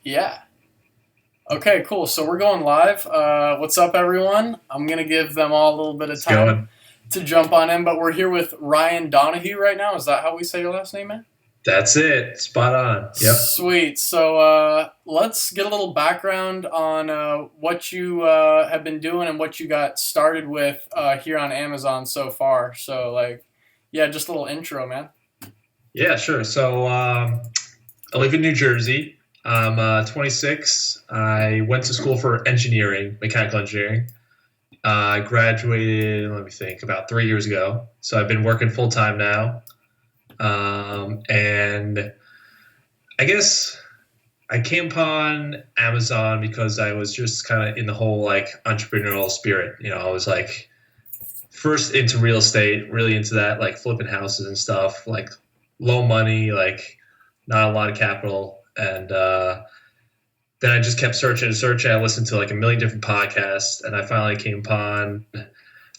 Yeah. Okay, cool. So we're going live. What's up, everyone? I'm going to give them all a little bit of It's time going. to jump on in, but we're here with Ryan Donahue right now. Is that how we say your last name, man? That's it. Spot on. Yep. Sweet. So let's get a little background on what you have been doing and what you got started with here on Amazon so far. So, yeah, just a little intro, man. Yeah, sure. So I live in New Jersey. I'm 26. I went to school for engineering, mechanical engineering. I graduated, let me think, about 3 years ago. So I've been working full time now. And I guess I came upon Amazon because I was just kind of in the whole like entrepreneurial spirit. I was like first into real estate, really into that, like flipping houses and stuff, like low money, like not a lot of capital. And then I just kept searching and searching. I listened to like a million different podcasts, and I finally came upon, I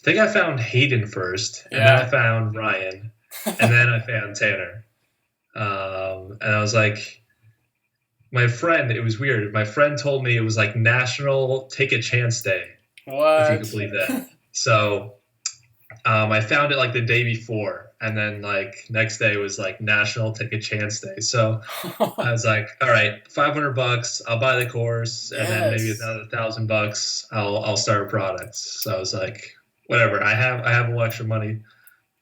think I found Hayden first, and then I Yeah. found Ryan, and then I found Tanner. And I was like, my friend, it was weird. My friend told me it was like National Take a Chance Day, if you could What? believe that. So I found it like the day before, and then like next day was like National Take a Chance Day. So I was like, all right, $500, I'll buy the course, and then maybe Yes. another $1,000, I'll start a product. So I was like, whatever, I have a little extra money,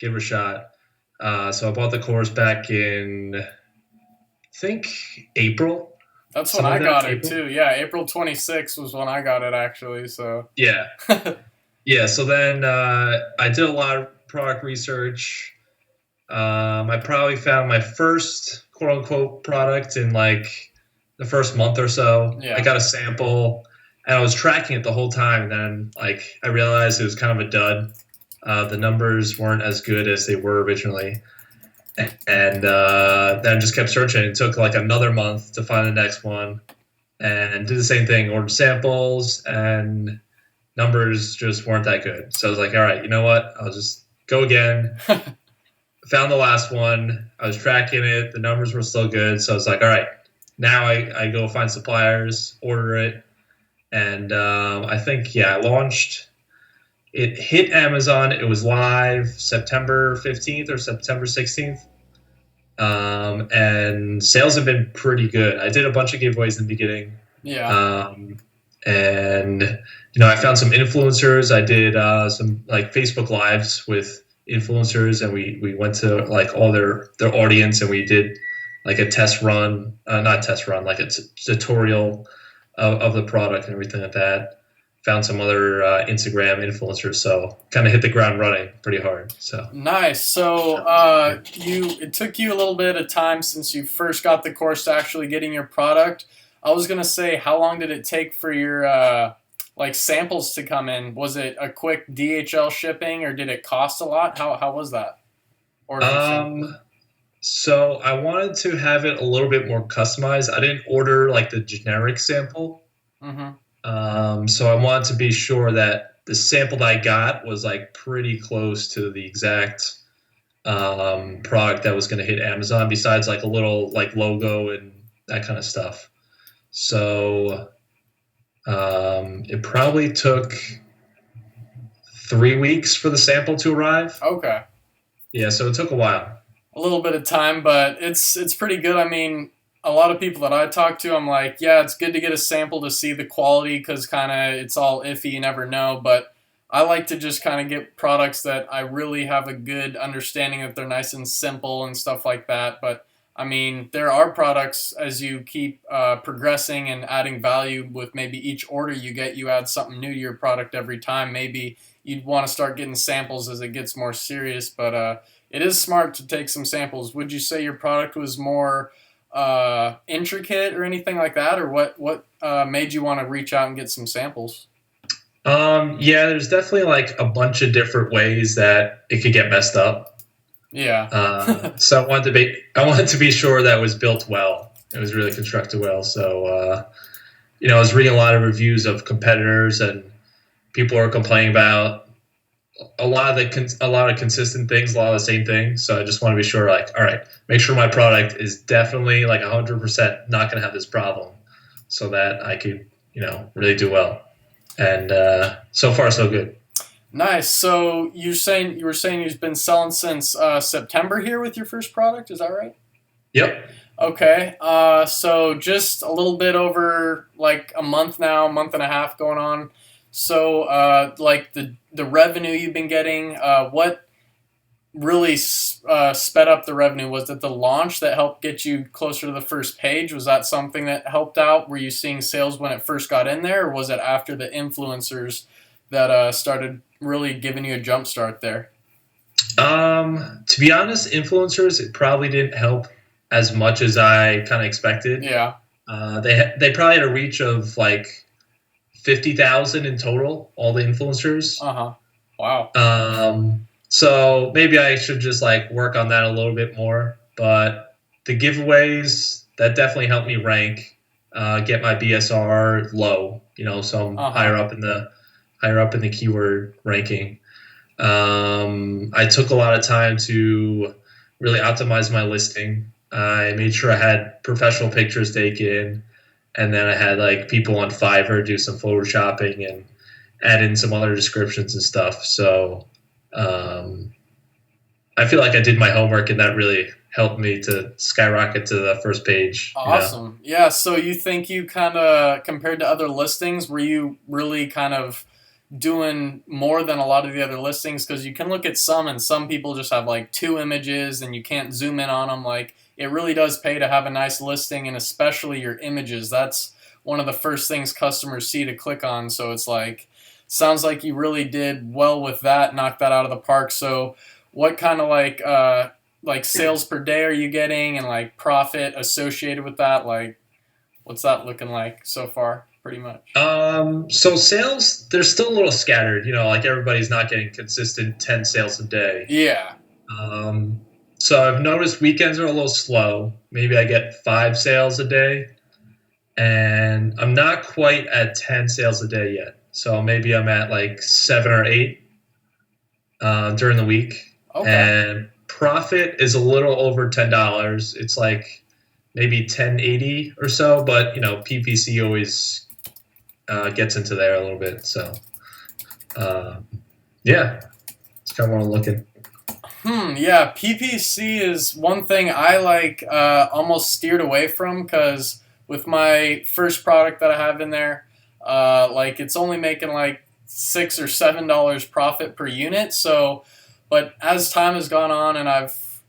give it a shot. So I bought the course back in, I think, April, That's when something I like that, got it April. too. Yeah, April 26th was when I got it actually. So, Yeah, yeah. So then I did a lot of product research. I probably found my first quote unquote product in like the first month or so. I yeah. got a sample and I was tracking it the whole time. And then like I realized it was kind of a dud. The numbers weren't as good as they were originally. And then I just kept searching. It took like another month to find the next one and did the same thing, ordered samples, and numbers just weren't that good. So I was like, all right, you know what? I'll just go again. Found the last one. I was tracking it. The numbers were still good. So I was like, all right, now I go find suppliers, order it. And I think, yeah, I launched. It hit Amazon. It was live September 15th or September 16th. And sales have been pretty good. I did a bunch of giveaways in the beginning. Yeah. Um, and, I found some influencers. I did some like Facebook Lives with influencers, and we went to like all their audience, and we did like a test run, not test run, like a tutorial of the product and everything like that. Found some other Instagram influencers, so kind of hit the ground running pretty hard. So Nice. So, it took you a little bit of time since you first got the course to actually getting your product. I was gonna say, how long did it take for your samples to come in? Was it a quick DHL shipping, or did it cost a lot? How was that ordering samples? um, so I wanted to have it a little bit more customized. I didn't order like the generic sample. Mm-hmm. So I wanted to be sure that the sample that I got was like pretty close to the exact product that was going to hit Amazon, besides like a little like logo and that kind of stuff. So it probably took 3 weeks for the sample to arrive. Okay. Yeah, so it took a while. A little bit of time, but it's pretty good. I mean, a lot of people that I talk to, I'm like, yeah, it's good to get a sample to see the quality because kind of it's all iffy. You never know, but I like to just kind of get products that I really have a good understanding that they're nice and simple and stuff like that. But I mean, there are products as you keep progressing and adding value with maybe each order you get, you add something new to your product every time. Maybe you'd want to start getting samples as it gets more serious, but it is smart to take some samples. Would you say your product was more intricate or anything like that, or what made you want to reach out and get some samples? Yeah, there's definitely like a bunch of different ways that it could get messed up. Yeah. So I wanted to be sure that it was built well. It was really constructed well. So I was reading a lot of reviews of competitors, and people are complaining about a lot of consistent things, a lot of the same things. So I just want to be sure, like, all right, make sure my product is definitely like 100% not going to have this problem. so that I could, really do well. And so far, so good. Nice. So you were saying you've been selling since September here with your first product. Is that right? Yep. Okay. So just a little bit over like a month now, month and a half going on. So like the revenue you've been getting, what really sped up the revenue? Was it the launch that helped get you closer to the first page? Was that something that helped out? Were you seeing sales when it first got in there, or was it after the influencers that started really giving you a jump start there? To be honest, influencers, it probably didn't help as much as I kind of expected. Yeah. They probably had a reach of like 50,000 in total, all the influencers. Uh huh. Wow. So maybe I should just like work on that a little bit more. But the giveaways that definitely helped me rank, get my BSR low. So I'm Uh huh. higher up in the keyword ranking. I took a lot of time to really optimize my listing. I made sure I had professional pictures taken, and then I had like people on Fiverr do some photoshopping and add in some other descriptions and stuff. So um, I feel like I did my homework, and that really helped me to skyrocket to the first page. Awesome. Yeah. So you think you kind of compared to other listings, were you really kind of doing more than a lot of the other listings? Because you can look at some and some people just have like two images and you can't zoom in on them. Like it really does pay to have a nice listing, and especially your images. That's one of the first things customers see to click on. So it's like sounds like you really did well with that, knocked that out of the park. So what kind of like sales per day are you getting, and like profit associated with that? Like what's that looking like so far? Pretty much. So sales, they're still a little scattered. Like everybody's not getting consistent 10 sales a day. Yeah. Um, so I've noticed weekends are a little slow. Maybe I get 5 sales a day, and I'm not quite at 10 sales a day yet. So maybe I'm at like 7 or 8 during the week. Okay. And profit is a little over $10. It's like maybe 1080 or so, but PPC always gets into there a little bit. So uh, yeah, it's kind of what I'm looking. Yeah, PPC is one thing I like almost steered away from because with my first product that I have in there, like it's only making like $6 or $7 profit per unit. So, but as time has gone on and I've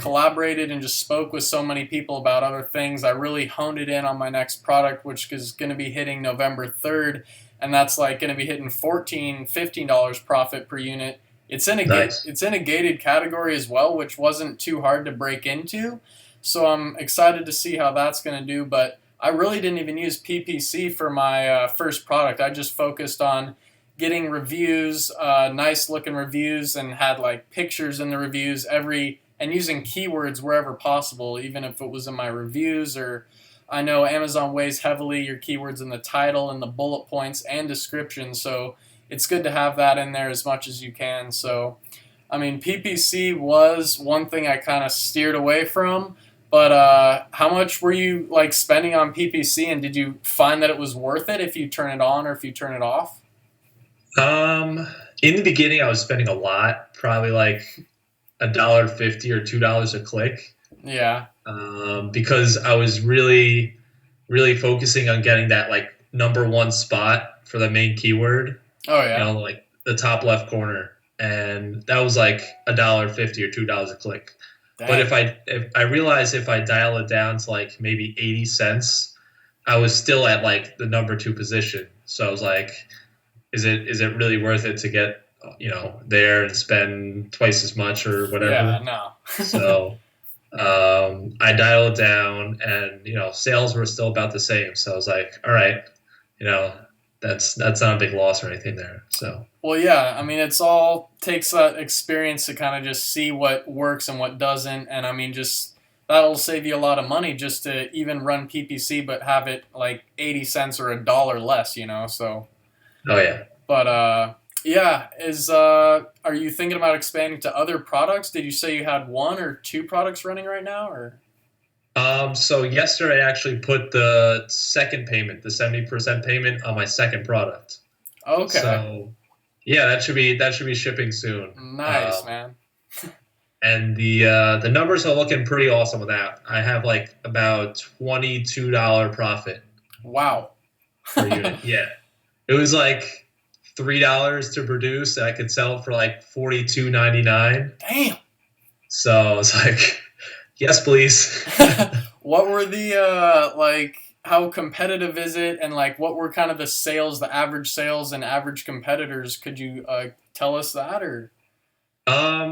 collaborated and just spoke with so many people about other things, I really honed it in on my next product, which is going to be hitting November 3rd, and that's like going to be hitting $14, $15 profit per unit. Nice. It's in a gated category as well, which wasn't too hard to break into. So I'm excited to see how that's going to do. But I really didn't even use PPC for my first product. I just focused on getting reviews, nice looking reviews, and had like pictures in the reviews and using keywords wherever possible, even if it was in my reviews or I know Amazon weighs heavily your keywords in the title and the bullet points and description. So it's good to have that in there as much as you can. So, I mean, PPC was one thing I kind of steered away from. But how much were you like spending on PPC, and did you find that it was worth it if you turn it on or if you turn it off? Um, in the beginning, I was spending a lot, probably like $1.50 or $2 a click, Yeah. because I was really, really focusing on getting that like number one spot for the main keyword. Oh yeah. Like the top left corner, and that was like $1.50 or $2 a click. But Dang. if I realized if I dial it down to like maybe 80 cents, I was still at like the number two position. So I was like, is it really worth it to get there and spend twice as much or Yeah. whatever? No. So I dialed it down, and sales were still about the same. So I was like, all right, you know that's not a big loss or anything there. So Well, yeah. I mean, it's all takes that experience to kind of just see what works and what doesn't, and I mean, just that'll save you a lot of money just to even run PPC, but have it like 80 cents or $1 less. So. oh yeah. But yeah, are you thinking about expanding to other products? Did you say you had one or two products running right now, or? So yesterday I actually put the second payment, the 70% payment on my second product. Okay. So yeah, that should be shipping soon. Nice, man. And the numbers are looking pretty awesome with that. I have like about $22 profit Wow. per unit. Yeah, it was like $3 to produce. I could sell it for like 42.99. Damn. So it's like, yes, please. What were the like how competitive is it, and like what were kind of the sales, the average sales and average competitors? Could you tell us that, or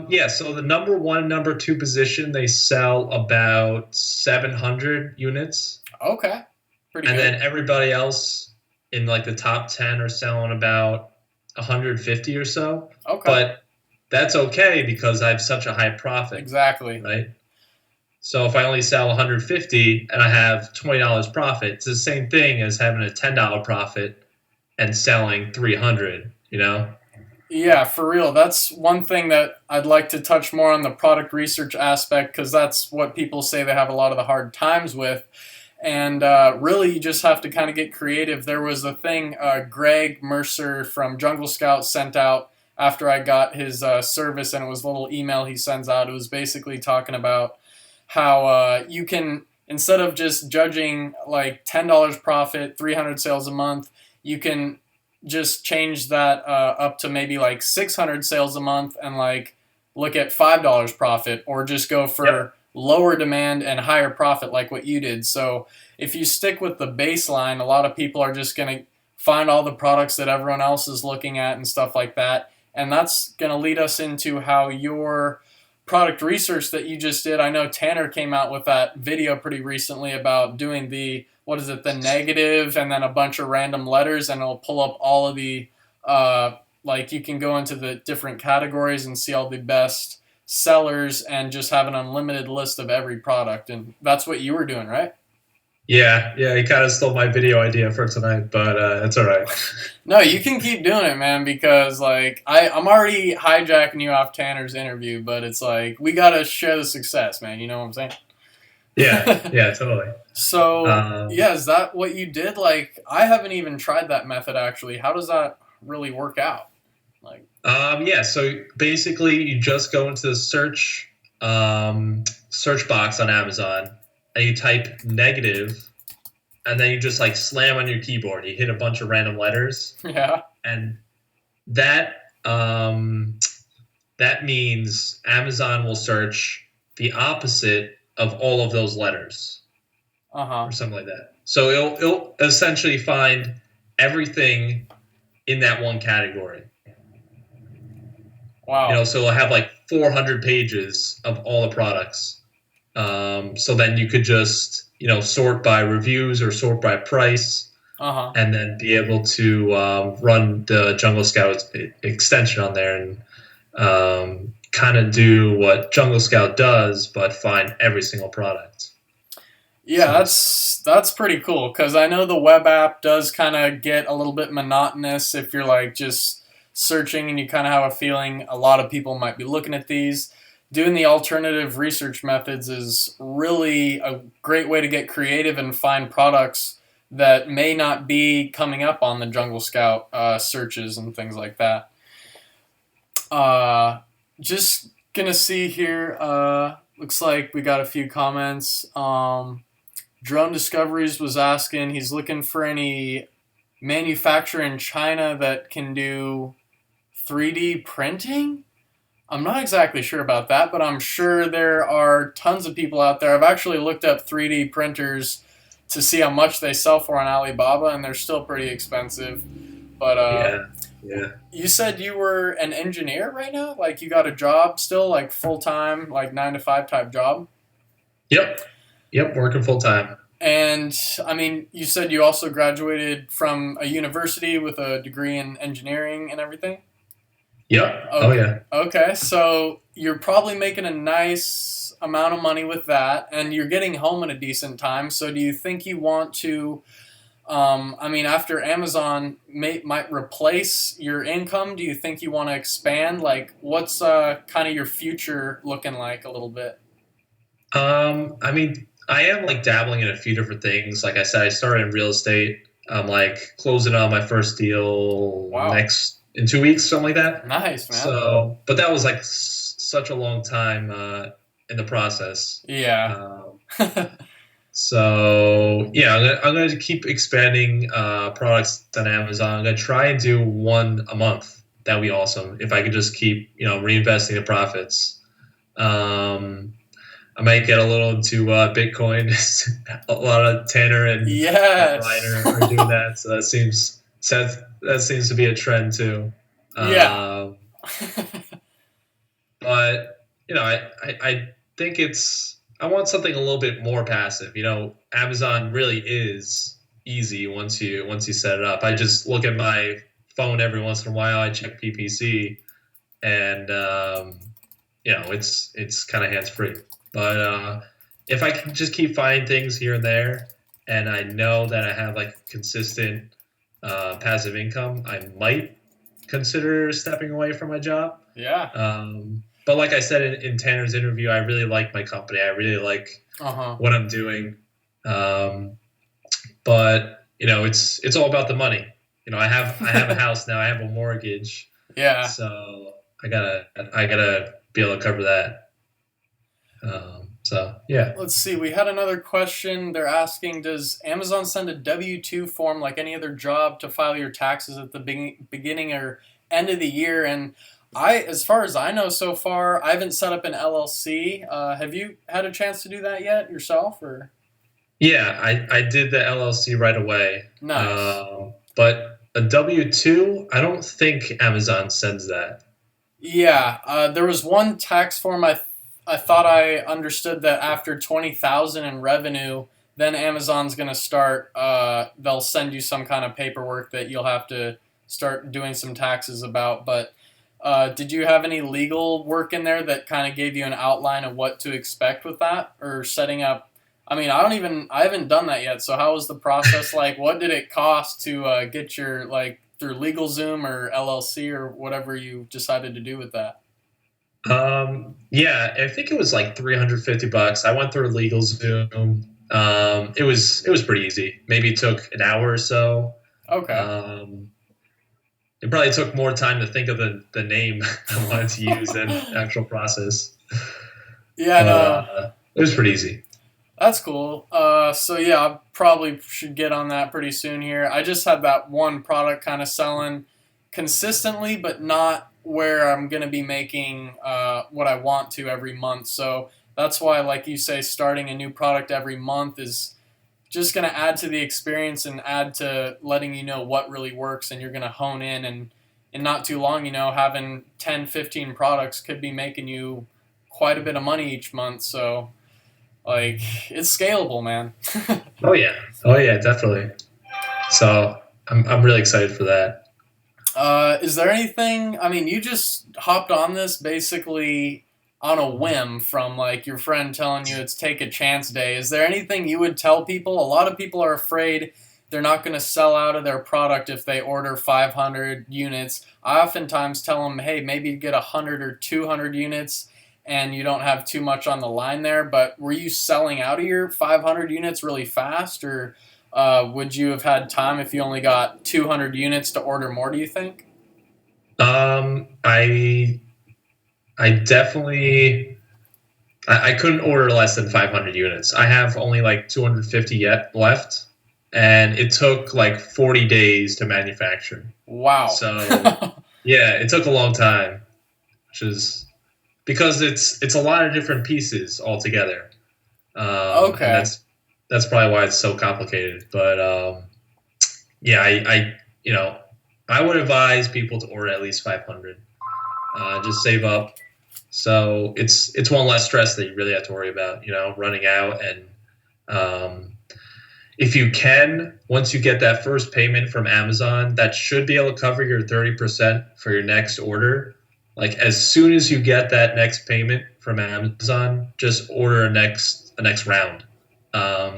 Yeah, so the number one, number two position, they sell about 700 units. okay. Pretty And good. then everybody else in like the top 10 are selling about 150 or so. Okay. But that's okay because I have such a high profit, Exactly. right? So if I only sell 150 and I have $20 profit, it's the same thing as having a $10 profit and selling 300, you know? Yeah, for real. That's one thing that I'd like to touch more on, the product research aspect, because that's what people say they have a lot of the hard times with. And really, you just have to kind of get creative. There was a thing Greg Mercer from Jungle Scout sent out after I got his service, and it was a little email he sends out. It was basically talking about how you can, instead of just judging like $10 profit, 300 sales a month, you can just change that up to maybe like 600 sales a month, and like look at $5 profit, or just go Yep. for lower demand and higher profit like what you did. So if you stick with the baseline, a lot of people are just going to find all the products that everyone else is looking at and stuff like that. And that's going to lead us into how your product research that you just did. I know Tanner came out with that video pretty recently about doing the, what is it, the negative and then a bunch of random letters, and it'll pull up all of the like you can go into the different categories and see all the best sellers and just have an unlimited list of every product. And that's what you were doing, right? Yeah, he kind of stole my video idea for tonight, but it's all right. No, you can keep doing it, man, because like I'm already hijacking you off Tanner's interview, but it's like we gotta share the success, man. You know what I'm Yeah, saying? yeah, totally. So Um, yeah, is that what you did? Like I haven't even tried that method actually. How does that really work out? Like yeah, so basically, you just go into the search box on Amazon, and you type negative, and then you just like slam on your keyboard. You hit a bunch of random letters, yeah, and that that means Amazon will search the opposite of all of those letters, uh huh, or something like that. So it'll essentially find everything in that one category. wow, So it'll have like 400 pages of all the products. So then you could just, sort by reviews or sort by price, uh huh. and then be able to run the Jungle Scout extension on there and kind of do what Jungle Scout does, but find every single product. Yeah, So it's that's pretty cool because I know the web app does kind of get a little bit monotonous if you're like just searching and you kind of have a feeling a lot of people might be looking at these. Doing the alternative research methods is really a great way to get creative and find products that may not be coming up on the Jungle Scout searches and things like that. Uh, just gonna see here. Looks like we got a few comments. Drone Discoveries was asking, he's looking for any manufacturer in China that can do 3D printing. I'm not exactly sure about that, but I'm sure there are tons of people out there. I've actually looked up 3D printers to see how much they sell for on Alibaba, and they're still pretty expensive. But yeah, yeah. you said you were an engineer right now? Like you got a job still, like full time, like 9 to 5 type job? Yep, yep. Working full time. And I mean, you said you also graduated from a university with a degree in engineering and everything? Yep. Oh Okay. yeah. Okay, so you're probably making a nice amount of money with that, and you're getting home in a decent time. So, do you think you want to? I mean, after Amazon might replace your income, do you think you want to expand? Like, what's kind of your future looking like a little bit? I mean, I am like dabbling in a few different things. Like I said, I started in real estate. I'm like closing on my first deal Wow. next in 2 weeks, something like that. Nice, man. So, but that was like such a long time in the process. Yeah. Um, so yeah, I'm gonna keep expanding products on Amazon. I'm gonna try and do one a month. That'd be awesome if I could just keep reinvesting the profits. Um, I might get a little into Bitcoin. A lot of Tanner and Ryan Yes. are doing that, so that seems to be a trend too. Yeah. Um, but I think I want something a little bit more passive. Amazon really is easy once you set it up. I just look at my phone every once in a while. I check PPC, and it's kind of hands free. But if I can just keep finding things here and there, and I know that I have like consistent passive income, I might consider stepping away from my job. Yeah. But like I said in Tanner's interview, I really like my company. I really like Uh-huh. what I'm doing. But it's all about the money. I have a house now. I have a mortgage, Yeah. so I gotta be able to cover that. So yeah. Let's see. We had another question. They're asking, does Amazon send a W-2 form like any other job to file your taxes at the beginning or end of the year? And as far as I know so far, I haven't set up an LLC. Have you had a chance to do that yet yourself, or? Yeah, I did the LLC right away. Nice. But a W-2, I don't think Amazon sends that. Yeah, there was one tax form I thought I understood that after 20,000 in revenue, then Amazon's going to start they'll send you some kind of paperwork that you'll have to start doing some taxes about, but did you have any legal work in there that kind of gave you an outline of what to expect with that or setting up? I mean, I haven't done that yet. So how was the process like? What did it cost to get your like through LegalZoom or LLC or whatever you decided to do with that? Yeah, I think it was like $350. I went through LegalZoom. It was pretty easy. Maybe it took an hour or so. Okay. Um, it probably took more time to think of the name I wanted to use than the actual process. Yeah, But no, it was pretty easy. that's cool. So yeah, I probably should get on that pretty soon here. I just had that one product kind of selling consistently, but not where I'm going to be making what I want to every month. So that's why, like you say, starting a new product every month is just going to add to the experience and add to letting you know what really works, and you're going to hone in. And in not too long, having 10, 15 products could be making you quite a bit of money each month. So, like, it's scalable, man. Oh yeah, oh yeah, definitely. So I'm really excited for that. Is there anything? I mean, you just hopped on this basically on a whim from like your friend telling you it's take a chance day. Is there anything you would tell people? A lot of people are afraid they're not going to sell out of their product if they order 500 units. I oftentimes tell them, hey, maybe you get 100 or 200 units and you don't have too much on the line there. But were you selling out of your 500 units really fast, or would you have had time if you only got 200 units to order more, do you think? I definitely I couldn't order less than 500 units. I have only like 250 yet left, and it took like 40 days to manufacture. Wow. So yeah, it took a long time, which is because it's a lot of different pieces altogether, and Okay. that's probably why it's so complicated. But yeah, I would advise people to order at least 500. Just save up. So it's one less stress that you really have to worry about, running out. And um, if you can, once you get that first payment from Amazon, that should be able to cover your 30% for your next order. Like as soon as you get that next payment from Amazon, just order a next round,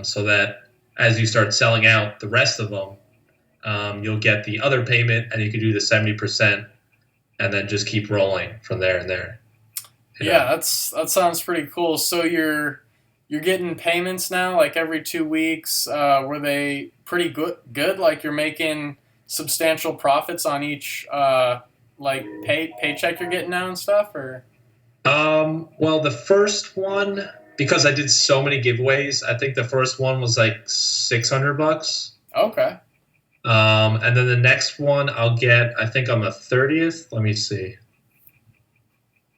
so that as you start selling out the rest of them, you'll get the other payment, and you can do the 70%, and then just keep rolling from there and there. You Yeah, know. that sounds pretty cool. So you're getting payments now, like every 2 weeks. Were they pretty good? Good, like you're making substantial profits on each like paycheck you're getting now and stuff, or Well, the first one, because I did so many giveaways, I think the first one was like $600. okay, And then the next one I'll get, I think on the 30th. Let me see.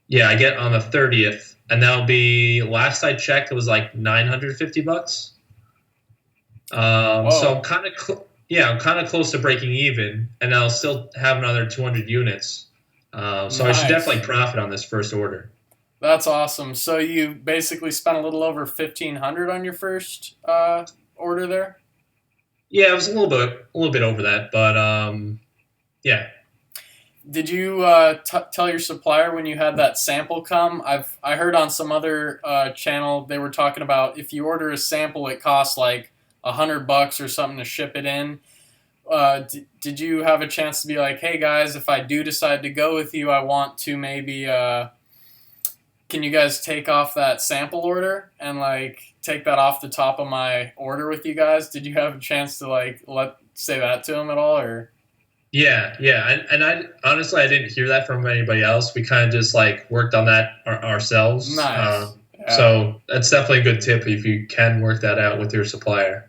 Yeah, I get on the 30th, and that'll be, last I checked, it was like $950. So whoa, I'm kind of, yeah, I'm kind of close to breaking even, and I'll still have another 200 units. So I should definitely nice. profit on this first order. That's awesome. So you basically spent a little over 1,500 on your first order there. Yeah, it was a little bit over that, but yeah. Did you tell your supplier when you had that sample come? I heard on some other channel they were talking about if you order a sample, it costs like $100 or something to ship it in. Did you have a chance to be like, hey guys, if I do decide to go with you, I want to maybe can you guys take off that sample order and like take that off the top of my order with you guys? Did you have a chance to like let say that to him at all or? Yeah, yeah, and I honestly I didn't hear that from anybody else. We kind of just like worked on that ourselves. Nice. Yeah. So that's definitely a good tip if you can work that out with your supplier.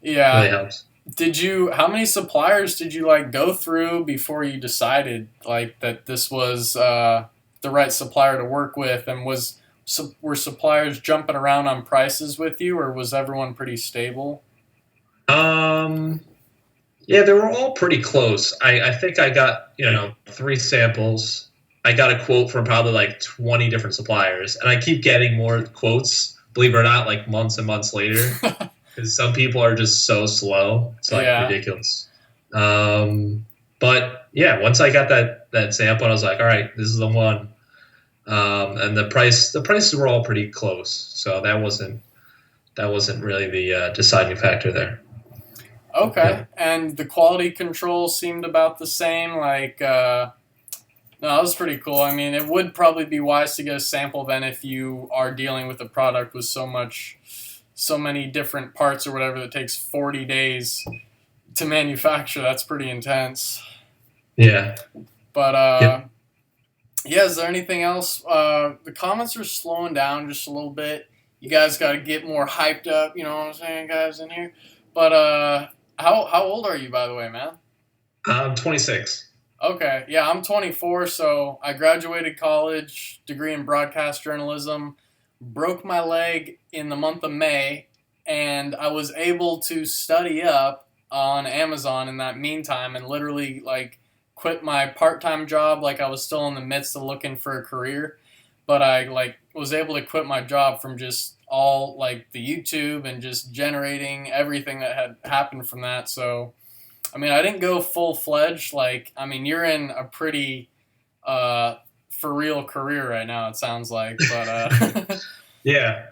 Really Yeah. helps. Did you? How many suppliers did you like go through before you decided like that this was the right supplier to work with? And were suppliers jumping around on prices with you, or was everyone pretty stable? Um, yeah, they were all pretty close. I think I got, three samples. I got a quote from probably like 20 different suppliers, and I keep getting more quotes, believe it or not, like months and months later, because some people are just so slow. It's like Yeah. ridiculous. But yeah, once I got that sample, I was like, all right, this is the one. And the prices were all pretty close, so that wasn't really the deciding factor there. Okay. Yeah. And the quality control seemed about the same. Like, no, that was pretty cool. I mean, it would probably be wise to get a sample then if you are dealing with a product with so many different parts or whatever that takes 40 days to manufacture. That's pretty intense. Yeah. But Yep. yeah, is there anything else? The comments are slowing down just a little bit. You guys got to get more hyped up. You know what I'm saying, guys, in here. But how old are you, by the way, man? I'm 26. Okay, yeah, I'm 24, so I graduated college, degree in broadcast journalism, broke my leg in the month of May, and I was able to study up on Amazon in that meantime and literally like quit my part-time job like I was still in the midst of looking for a career, but I like was able to quit my job from just all like the YouTube and just generating everything that had happened from that. So I mean, I didn't go full fledged. Like, I mean, you're in a pretty uh, for real career right now. It sounds like, but Yeah.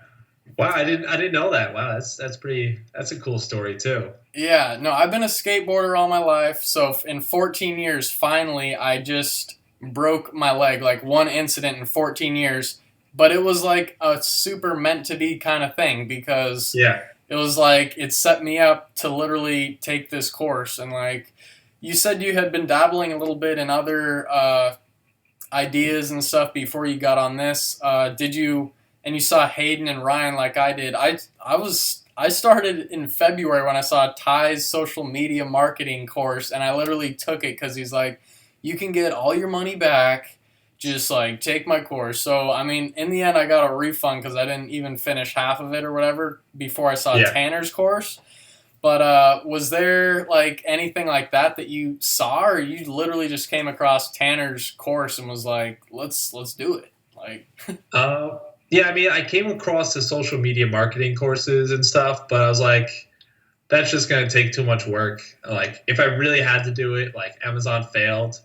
Wow, I didn't know that. Wow, that's a cool story too. yeah, no, I've been a skateboarder all my life. So in 14 years, finally, I just broke my leg. Like one incident in 14 years, but it was like a super meant to be kind of thing because Yeah. it was like it set me up to literally take this course and like you said you had been dabbling a little bit in other ideas and stuff before you got on this. Did you? And you saw Hayden and Ryan like I did. I started in February when I saw Ty's social media marketing course, and I literally took it because he's like, you can get all your money back. Just like take my course. So I mean, in the end, I got a refund because I didn't even finish half of it or whatever before I saw Yeah. Tanner's course. But was there like anything like that that you saw, or you literally just came across Tanner's course and was like, let's do it? Like, Uh, yeah, I mean, I came across the social media marketing courses and stuff, but I was like, that's just going to take too much work. Like, if I really had to do it, like Amazon failed,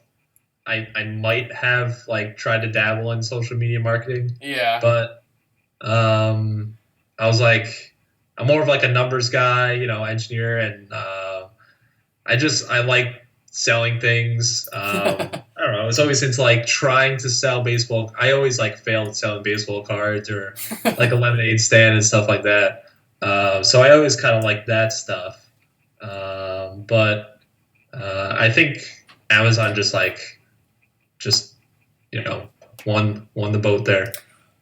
I might have like tried to dabble in social media marketing, yeah, but I was like, I'm more of like a numbers guy, engineer, and I like selling things. I don't know. I was always into like trying to sell baseball. I always like failed selling baseball cards or like a lemonade stand and stuff like that. So I always kind of like that stuff. But I think Amazon just you know won the boat there.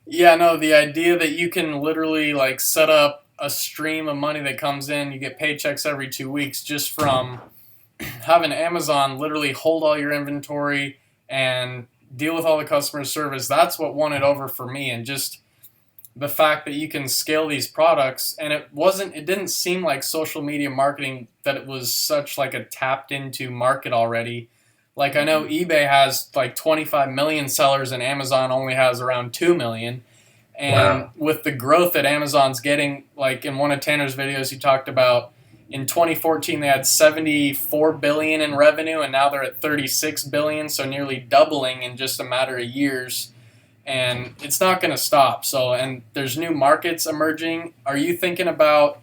Yeah, no, the idea that you can literally like set up a stream of money that comes in, you get paychecks every 2 weeks just from having Amazon literally hold all your inventory and deal with all the customer service. That's what won it over for me, and just the fact that you can scale these products. And it didn't seem like social media marketing, that it was such like a tapped into market already. Like I know eBay has like 25 million sellers and Amazon only has around 2 million. And Wow. with the growth that Amazon's getting, like in one of Tanner's videos, he talked about in 2014 they had 74 billion in revenue, and now they're at 36 billion, so nearly doubling in just a matter of years. And it's not going to stop. So, and there's new markets emerging. Are you thinking about?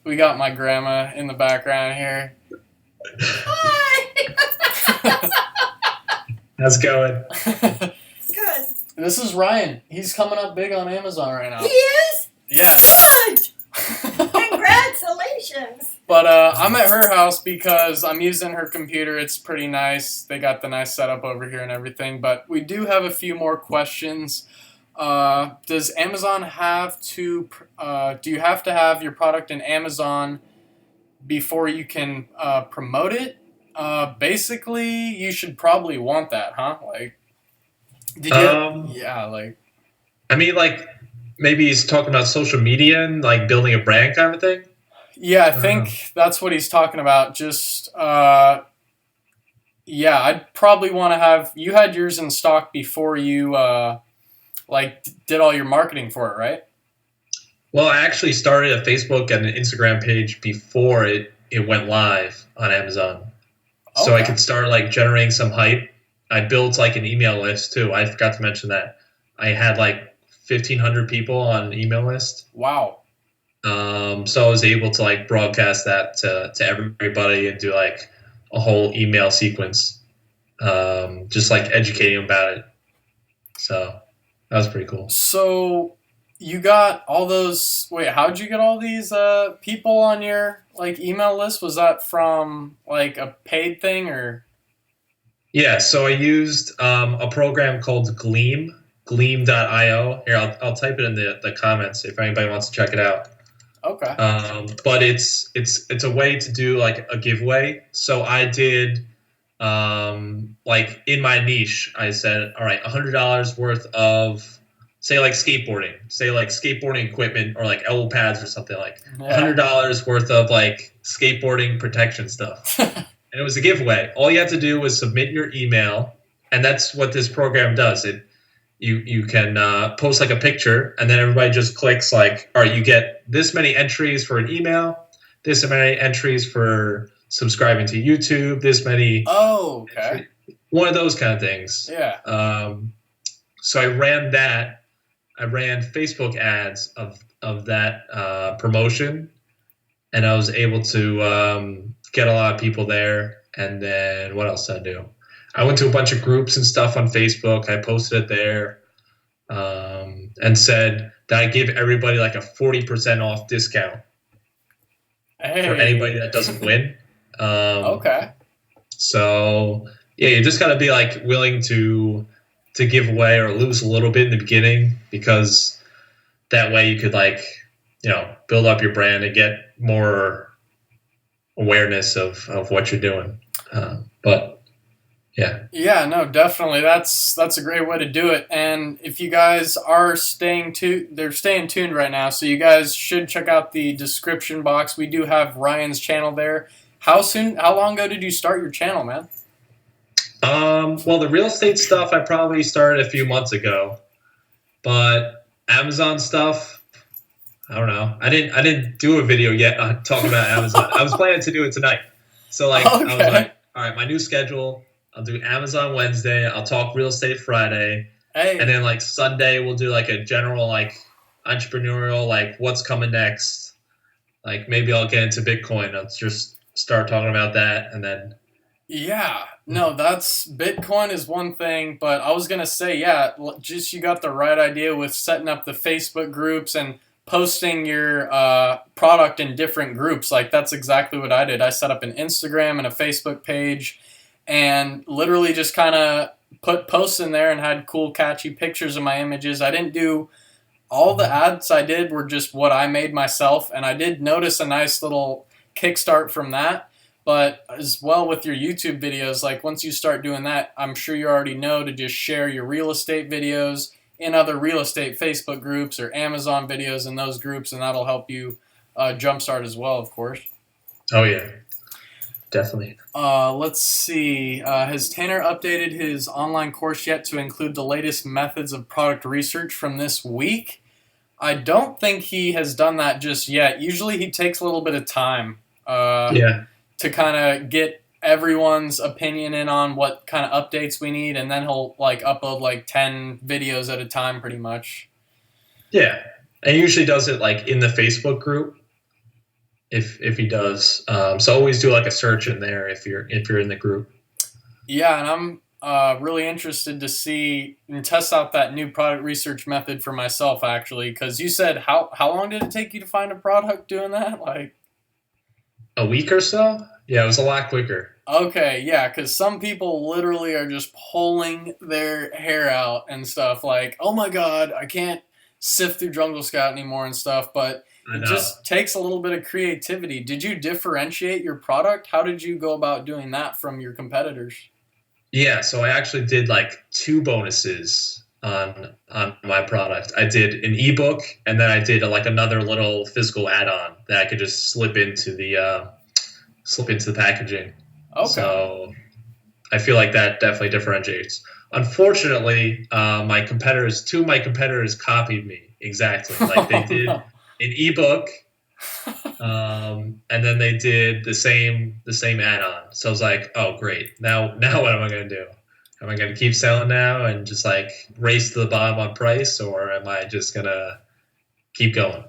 We got my grandma in the background here. Hi. How's it going? Good. This is Ryan. He's coming up big on Amazon right now. He is? Yeah. Good. Congratulations. But I'm at her house because I'm using her computer. It's pretty nice. They got the nice setup over here and everything. But we do have a few more questions. Does Amazon have to? Do you have to have your product in Amazon before you can promote it? Basically, you should probably want that, huh? Like, did you? Yeah, like. I mean, like maybe he's talking about social media and like building a brand kind of thing. Yeah, I think that's what he's talking about. Just, yeah, I'd probably want to have. You had yours in stock before you, did all your marketing for it, right? Well, I actually started a Facebook and an Instagram page before it went live on Amazon. So I could start like generating some hype. I built like an email list too. I forgot to mention that. I had like 1,500 people on an email list. Wow. So I was able to like broadcast that to everybody and do like a whole email sequence, just like educating them about it. So that was pretty cool. So you got all those. Wait, how'd you get all these people on your like email list? Was that from like a paid thing or? Yeah, so I used a program called Gleam.io. Here, I'll type it in the comments if anybody wants to check it out. Okay. But it's a way to do like a giveaway. So I did like in my niche, I said, all right, $100 worth of say like skateboarding equipment or like elbow pads or something, like $100 worth of like skateboarding protection stuff. And it was a giveaway. All you had to do was submit your email, and that's what this program does. You can post like a picture, and then everybody just clicks like, all right, you get this many entries for an email, this many entries for subscribing to YouTube, this many. Oh, okay. One of those kind of things. Yeah. So I ran that. I ran Facebook ads of that promotion, and I was able to get a lot of people there. And then what else did I do? I went to a bunch of groups and stuff on Facebook. I posted it there and said that I give everybody like a 40% off discount for anybody that doesn't win. Okay. So yeah, you just got to be like willing to give away or lose a little bit in the beginning, because that way you could like, build up your brand and get more awareness of what you're doing. But yeah. Yeah, no, definitely. That's a great way to do it. And if you guys are they're staying tuned right now, so you guys should check out the description box. We do have Ryan's channel there. How long ago did you start your channel, man? Well, the real estate stuff I probably started a few months ago, but Amazon stuff, I don't know. I didn't do a video yet talking about Amazon. I was planning to do it tonight. So like, I was like, all right, my new schedule, I'll do Amazon Wednesday. I'll talk real estate Friday. Hey. And then like Sunday, we'll do like a general, like entrepreneurial, like what's coming next. Like maybe I'll get into Bitcoin. I'll just start talking about that, and then Yeah, no, that's Bitcoin is one thing, but I was gonna say, yeah, just you got the right idea with setting up the Facebook groups and posting your product in different groups. Like that's exactly what I did. I set up an Instagram and a Facebook page, and literally just kind of put posts in there and had cool, catchy pictures of my images. I didn't do all the ads I did were just what I made myself, and I did notice a nice little kickstart from that. But as well with your YouTube videos, like once you start doing that, I'm sure you already know to just share your real estate videos in other real estate Facebook groups or Amazon videos in those groups, and that'll help you jumpstart as well, of course. oh yeah, definitely. Let's see. Has Tanner updated his online course yet to include the latest methods of product research from this week? I don't think he has done that just yet. Usually he takes a little bit of time Yeah, to kind of get everyone's opinion in on what kind of updates we need, and then he'll like upload like 10 videos at a time pretty much. yeah, and he usually does it like in the Facebook group. If he does, so always do like a search in there if you're in the group. Yeah, and I'm really interested to see and test out that new product research method for myself actually, because you said how long did it take you to find a product doing that? Like A week or so. Yeah, it was a lot quicker. okay, yeah, because some people literally are just pulling their hair out and stuff. Like, oh my god, I can't sift through Jungle Scout anymore and stuff. But I it know. just takes a little bit of creativity. Did you differentiate your product? How did you go about doing that from your competitors? Yeah, so I actually did like two bonuses on my product. I did an ebook, and then I did like another little physical add-on that I could just slip into the packaging. Okay. So I feel like that definitely differentiates. Unfortunately, two of my competitors copied me exactly. Like they did an ebook, and then they did the same add-on. So I was like, oh great, now what am I gonna do? Am I gonna keep selling now and just like race to the bottom on price, or am I just gonna keep going?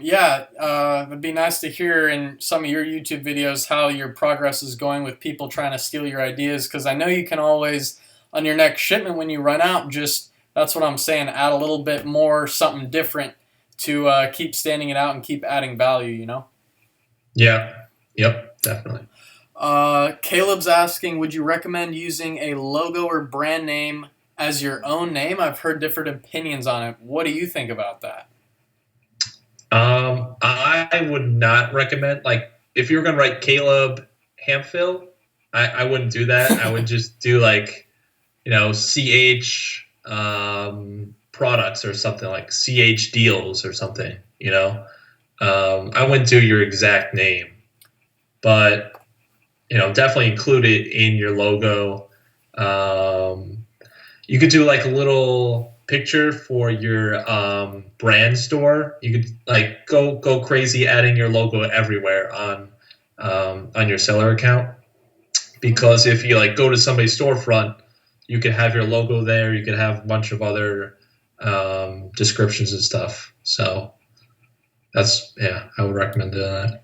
Yeah, it'd be nice to hear in some of your YouTube videos how your progress is going with people trying to steal your ideas, because I know you can always, on your next shipment when you run out, just, that's what I'm saying, add a little bit more, something different to keep standing it out and keep adding value, you know? Yeah. Yep. Definitely. Caleb's asking, would you recommend using a logo or brand name as your own name? I've heard different opinions on it. What do you think about that? I would not recommend, like, if you were gonna write Caleb Hampville, I wouldn't do that. I would just do like, CH products or something, like CH deals or something. I wouldn't do your exact name, but definitely include it in your logo. You could do like a little picture for your brand store. You could like go crazy adding your logo everywhere on your seller account, because if you like go to somebody's storefront, you could have your logo there. You could have a bunch of other descriptions and stuff. So I would recommend doing that.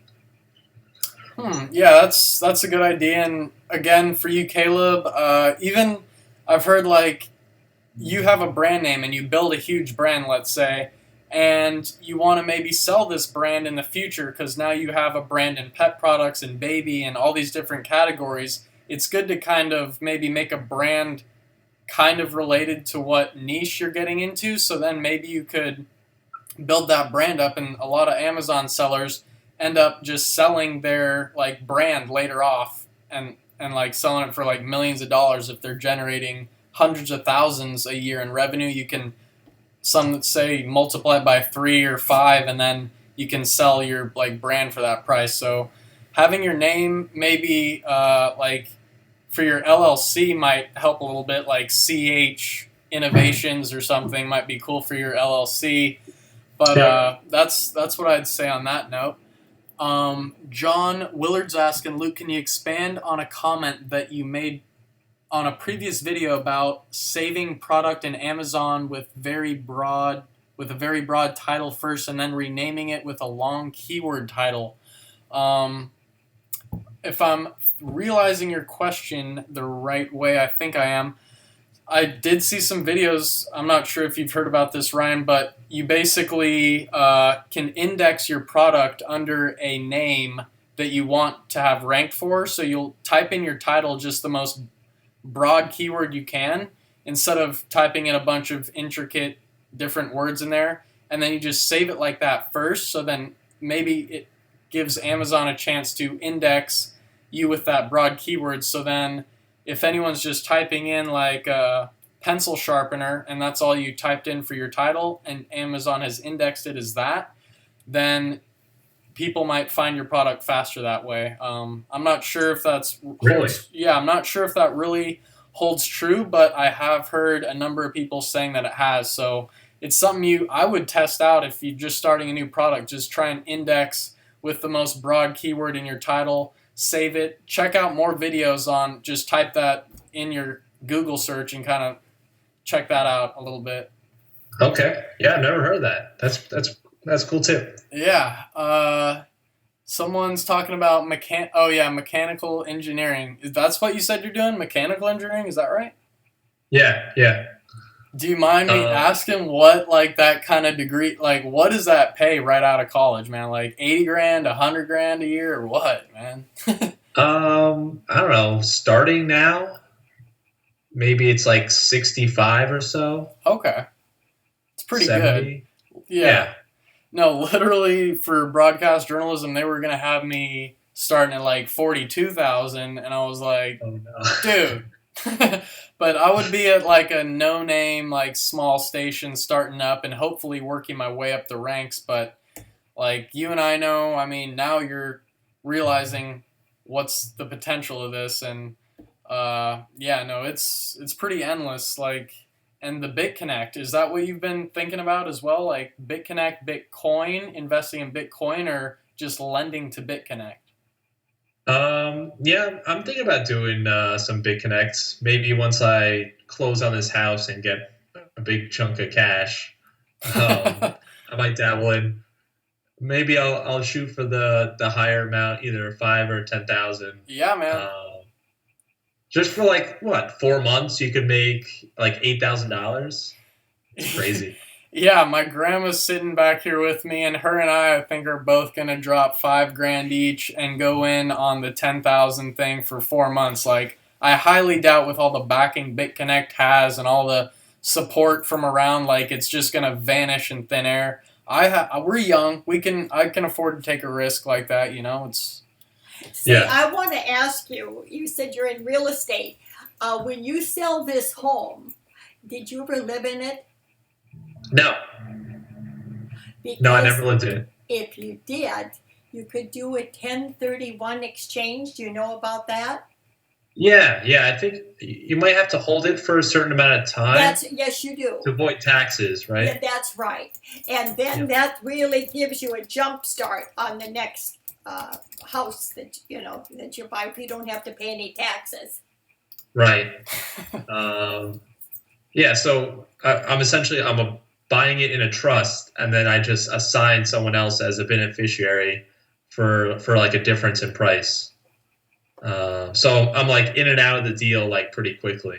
Yeah, that's a good idea. And again, for you, Caleb, even I've heard like you have a brand name and you build a huge brand, let's say, and you want to maybe sell this brand in the future because now you have a brand in pet products and baby and all these different categories. It's good to kind of maybe make a brand kind of related to what niche you're getting into. So then maybe you could build that brand up, and a lot of Amazon sellers end up just selling their like brand later off and like selling it for like millions of dollars. If they're generating hundreds of thousands a year in revenue, you can, some say, multiply it by 3 or 5, and then you can sell your like brand for that price. So having your name maybe like for your LLC might help a little bit, like CH Innovations or something might be cool for your LLC. But that's what I'd say on that note. John Willard's asking, Luke, can you expand on a comment that you made on a previous video about saving product in Amazon with a very broad title first and then renaming it with a long keyword title? if I'm realizing your question the right way, I think I am. I did see some videos. I'm not sure if you've heard about this, Ryan, but you basically can index your product under a name that you want to have ranked for. So you'll type in your title just the most broad keyword you can instead of typing in a bunch of intricate different words in there. And then you just save it like that first. So then maybe it gives Amazon a chance to index you with that broad keyword. So then if anyone's just typing in like pencil sharpener and that's all you typed in for your title and Amazon has indexed it as that, then people might find your product faster that way. I'm not sure if that's Really? yeah, I'm not sure if that really holds true, but I have heard a number of people saying that it has. So it's something I would test out if you're just starting a new product. Just try and index with the most broad keyword in your title, save it, check out more videos on, just type that in your Google search and kind of check that out a little bit. Okay. Yeah, I've never heard of that. That's cool too. Yeah. Someone's talking about mechanical engineering. That's what you said you're doing? Mechanical engineering? Is that right? Yeah. Do you mind me asking what like that kind of degree, like what does that pay right out of college, man? Like 80 grand, 100 grand a year or what, man? I don't know. Starting now, maybe it's like 65 or so. Okay. It's pretty 70. good. Yeah. No, literally for broadcast journalism, they were going to have me starting at like 42,000 and I was like, Oh no. dude. But I would be at like a no-name, like small station starting up and hopefully working my way up the ranks. But like you and I know, I mean, now you're realizing what's the potential of this, and it's pretty endless. Like, and the BitConnect, is that what you've been thinking about as well? Like BitConnect, Bitcoin, investing in Bitcoin, or just lending to BitConnect? Yeah, I'm thinking about doing some big connects. Maybe once I close on this house and get a big chunk of cash, I might dabble in. Maybe I'll shoot for the higher amount, either 5 or 10,000. Yeah, man. Just for like what, 4 months, you could make like $8,000. It's crazy. Yeah, my grandma's sitting back here with me, and her and I think, are both going to drop 5 grand each and go in on the 10,000 thing for 4 months. Like, I highly doubt with all the backing BitConnect has and all the support from around, like, it's just going to vanish in thin air. We're young. I can afford to take a risk like that, you know? See, I want to ask you, you said you're in real estate. When you sell this home, did you ever live in it? No. Because No, I never lived in it. if you did, you could do a 1031 exchange. Do you know about that? Yeah. I think you might have to hold it for a certain amount of time Yes, you do. to avoid taxes, right? Yeah, that's right. And then that really gives you a jump start on the next house that you buy. You don't have to pay any taxes. Right. Yeah. So I'm buying it in a trust, and then I just assign someone else as a beneficiary for like a difference in price. So I'm like in and out of the deal like pretty quickly.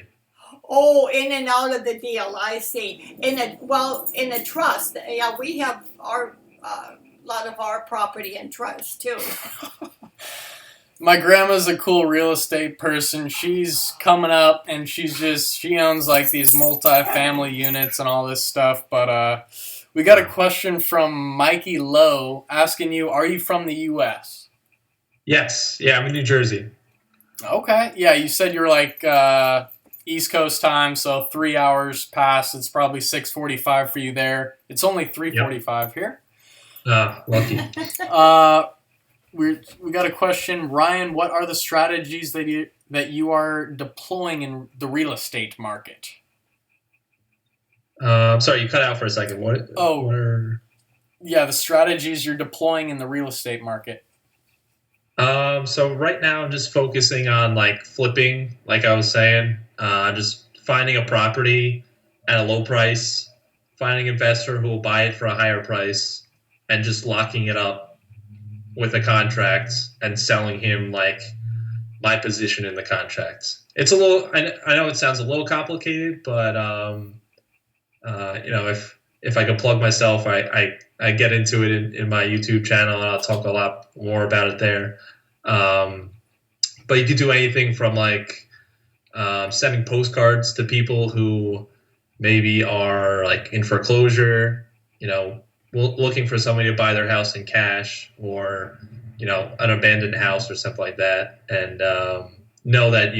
Oh, in and out of the deal. I see. In a trust. Yeah, we have a lot of our property in trust too. My grandma's a cool real estate person. She's coming up, and she owns like these multi-family units and all this stuff. But we got a question from Mikey Lowe asking you, are you from the U.S.? Yes. Yeah, I'm in New Jersey. Okay. Yeah, you said you're like East Coast time, so 3 hours past. It's probably 6:45 for you there. It's only 3:45 here. Lucky. We got a question, Ryan. What are the strategies that you are deploying in the real estate market? I'm sorry, you cut out for a second. Yeah, the strategies you're deploying in the real estate market. So right now I'm just focusing on like flipping, like I was saying, just finding a property at a low price, finding an investor who will buy it for a higher price, and just locking it up with a contract and selling him like my position in the contract. It's a little. I know it sounds a little complicated, but if I could plug myself, I get into it in my YouTube channel, and I'll talk a lot more about it there. But you could do anything from like sending postcards to people who maybe are like in foreclosure, looking for somebody to buy their house in cash, or an abandoned house or something like that, and know that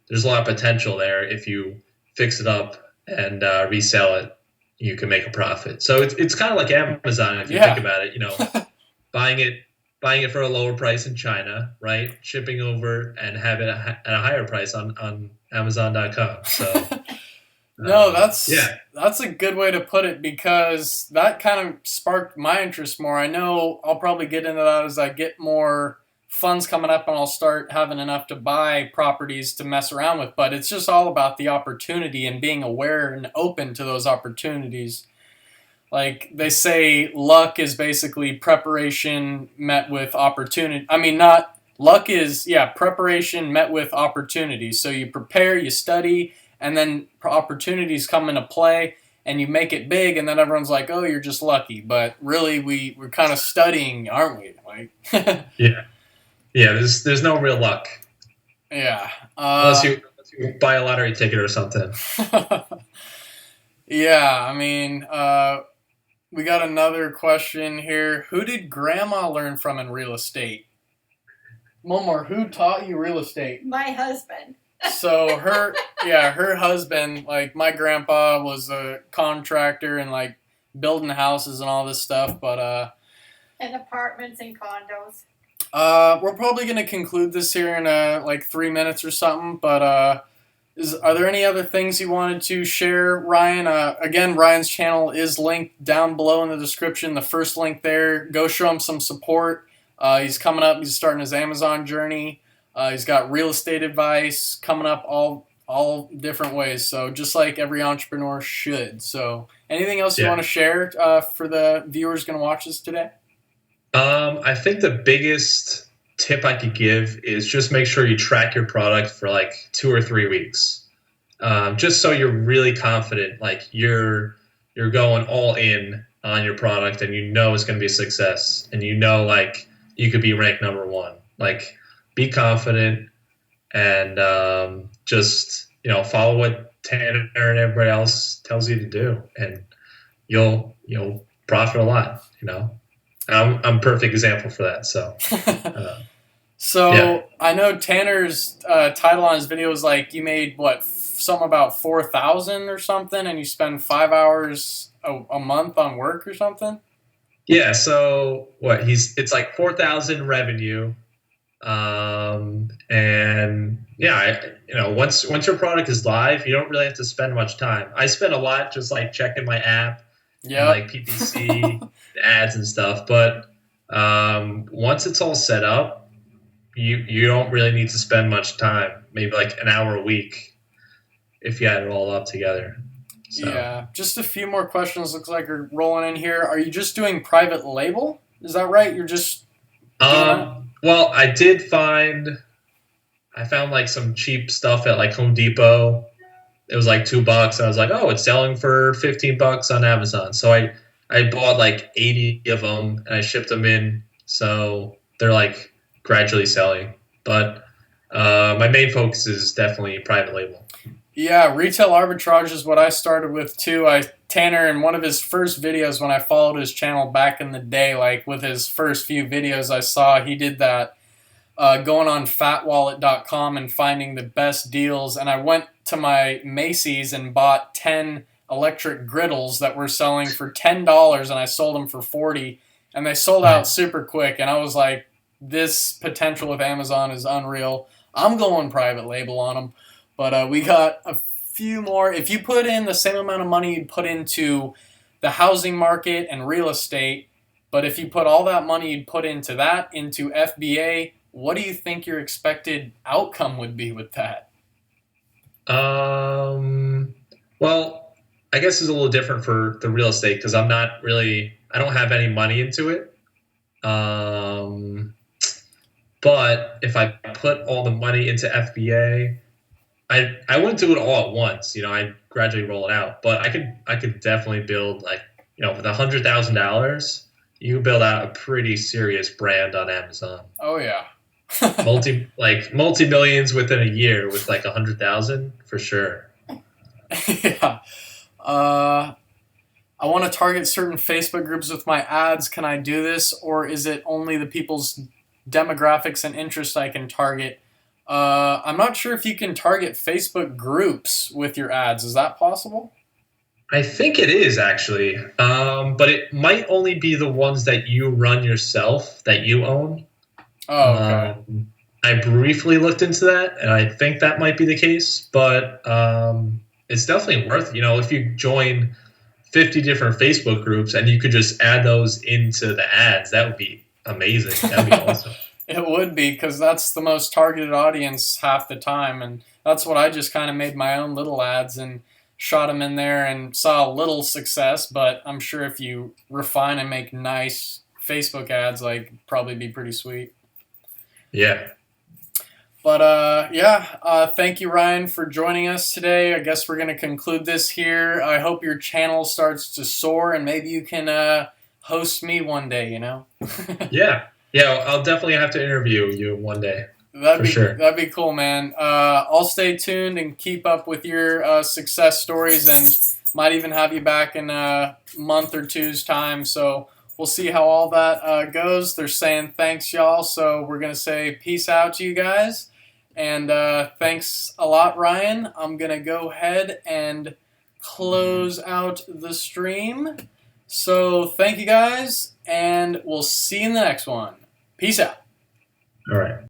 there's a lot of potential there. If you fix it up and resell it, you can make a profit. So it's kind of like Amazon if you think about it. Buying it for a lower price in China, right? Shipping over and have it at a higher price on Amazon.com. So no, that's a good way to put it, because that kind of sparked my interest more. I know I'll probably get into that as I get more funds coming up and I'll start having enough to buy properties to mess around with. But it's just all about the opportunity and being aware and open to those opportunities. Like they say, luck is basically preparation met with opportunity. I mean, not luck is, preparation met with opportunity. So you prepare, you study, and then opportunities come into play, and you make it big, and then everyone's like, "Oh, you're just lucky." But really, we're kind of studying, aren't we? Like, yeah. There's no real luck. Yeah. Unless you buy a lottery ticket or something. Yeah, I mean, we got another question here. Who did Grandma learn from in real estate? Momor, who taught you real estate? My husband. So her husband, like my grandpa was a contractor and like building houses and all this stuff, but and apartments and condos. We're probably gonna conclude this here in like 3 minutes or something, but are there any other things you wanted to share, Ryan? Again, Ryan's channel is linked down below in the description. The first link there. Go show him some support. He's coming up. He's starting his Amazon journey. He's got real estate advice coming up all different ways. So just like every entrepreneur should. So anything else you want to share for the viewers going to watch this today? I think the biggest tip I could give is just make sure you track your product for like 2 or 3 weeks. Just so you're really confident, like you're going all in on your product and it's going to be a success, and like you could be ranked number 1. Like be confident and just follow what Tanner and everybody else tells you to do, and you'll profit a lot. I'm a perfect example for that. So I know Tanner's title on his video was like, you made something about 4,000 or something, and you spend 5 hours a month on work or something. Yeah. So it's like 4,000 revenue. And once your product is live, you don't really have to spend much time. I spend a lot just like checking my app, and like PPC ads and stuff. But once it's all set up, you don't really need to spend much time. Maybe like an hour a week if you add it all up together. So. Yeah, just a few more questions. Looks like are rolling in here. Are you just doing private label? Is that right? You're just well, I found like some cheap stuff at like Home Depot. It was like $2, and I was like, oh, it's selling for $15 on Amazon. So I bought like 80 of them and I shipped them in. So they're like gradually selling. But my main focus is definitely private label. Yeah, retail arbitrage is what I started with too. Tanner, in one of his first videos when I followed his channel back in the day, like with his first few videos I saw, he did that going on fatwallet.com and finding the best deals. And I went to my Macy's and bought 10 electric griddles that were selling for $10, and I sold them for $40, and they sold out super quick. And I was like, this potential with Amazon is unreal. I'm going private label on them. But we got a few more. If you put in the same amount of money you'd put into the housing market and real estate, but if you put all that money you'd put into FBA, what do you think your expected outcome would be with that? Well, I guess it's a little different for the real estate because I don't have any money into it. But if I put all the money into FBA, I wouldn't do it all at once. I'd gradually roll it out. But I could definitely build, like, with $100,000, you could build out a pretty serious brand on Amazon. Oh yeah. Multi millions within a year with like 100,000 for sure. Yeah. Uh, I want to target certain Facebook groups with my ads. Can I do this, or is it only the people's demographics and interests I can target? I'm not sure if you can target Facebook groups with your ads. Is that possible? I think it is actually, but it might only be the ones that you run yourself that you own. Oh, okay. I briefly looked into that, and I think that might be the case. But it's definitely worth. If you join 50 different Facebook groups and you could just add those into the ads, that would be amazing. That would be awesome. It would be, because that's the most targeted audience half the time, and that's what I just kind of made my own little ads and shot them in there and saw a little success. But I'm sure if you refine and make nice Facebook ads, like, probably be pretty sweet. Yeah. But thank you, Ryan, for joining us today. I guess we're going to conclude this here. I hope your channel starts to soar, and maybe you can host me one day, Yeah. Yeah, I'll definitely have to interview you one day. That'd be cool, man. I'll stay tuned and keep up with your success stories, and might even have you back in a month or two's time. So we'll see how all that goes. They're saying thanks, y'all. So we're going to say peace out to you guys. And thanks a lot, Ryan. I'm going to go ahead and close out the stream. So thank you guys, and we'll see you in the next one. Peace out. All right.